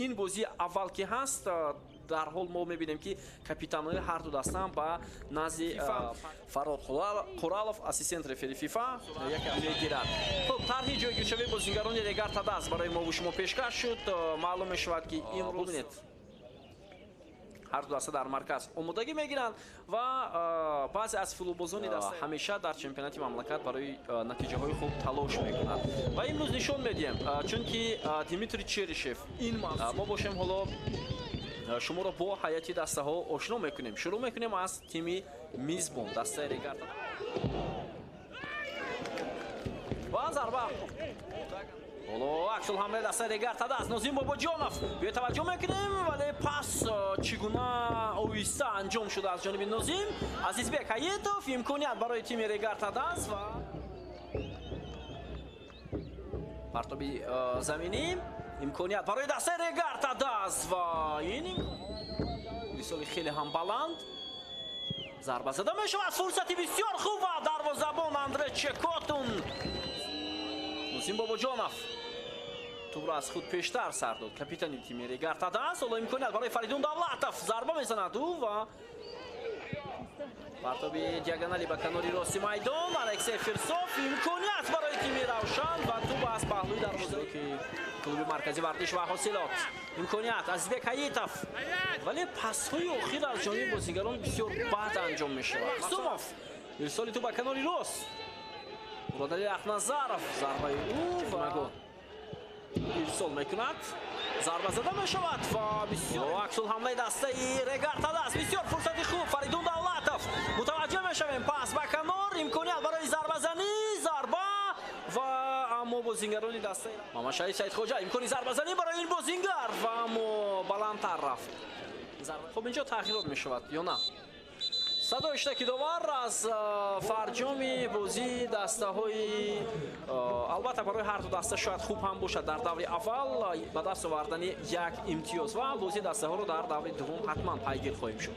ин бозии аввал ки ҳаст дар ҳол мо мебинем ки капитанои ҳарду дастан ба назди Фарод Қуралов ассистент рефери ФИФА мегирад. Хуб, тарҳи ҷойгиршавии бозигарони Регарта даст барои мо бу шумо пешкаш шуд. маълум мешавад ки имрӯз ҳарду даста дар марказ омодагӣ мегиранд ва баъзе аз футболбозони даста ҳамеша дар чемпионати мамлакат барои натиҷаҳои хуб талош мекунанд ва имрӯз нишон медиҳем, чунки Дмитрий Черишев мо бошем ҳоло шуморо бо ҳайати дастаҳо ошно мекунем. Шурӯъ мекунем аз тими мизбон дастаи Регарта. ва зарба ҳоло аксул ҳамлаи дастаи Регарта даст. Нозим Бобоҷонов бетаваҷҷӯҳ мекунем, вале пас чӣ гуна оҳиста анҷом шуда аз ҷониби Нозим. Азизбек Ҳаетов имконият барои тими Регарта даст ва партоби заминӣ имконият барои дастаи Регарта даст ва ин висоли хеле ҳам баланд. зарба зада мешавад. фурсати бисёр хуб ва дарвозабон Андре Чекотун. Нозим Бобоҷонов тӯбро аз худ пештар сар дод. Капитани тими Регарта даст. ҳоло имконият барои Фаридун Давлатов. зарба мезанад ӯ ва партоби диагонали ба канори рости майдон. Алексей Фирсов имконият барои тими Равшан ва тӯб аз паҳлӯи дарвозаи клуби маркази вардиш ва ҳосилот. имконият Азизбек Ҳаитов, вале пасҳои охир аз ҷониби бозигарон бисёр бад анҷом мешавад. Мақсумов ирсоли тӯб ба канори рост. Муrodali Ахназаров зарбаи ӯ ва ирсол мекунад. зарба зада мешавад ва бисёр аксул ҳамлаи дастаи Регарта даст. бисёр фурсати хуб. Фаридун Давлатов мутаваҷҷӯҳ мешавем. пас ба канор имконият барои зарбазанӣ. зарба ва аммо бозингарони дастаи Мамадшариф Саидхоҷа имкони зарбазанӣ барои ин бозингар ва аммо баландтар рафт. хуб, инҷо тағйирот мешавад ё на? садои иштакидовар аз фарҷоми бозии дастаҳои албатта барои ҳарду даста шояд хуб ҳам бошад дар даври аввал ба даст овардани як имтиёз ва бозии дастаҳоро дар даври дуввум ҳатман пайгир хоҳем шуд.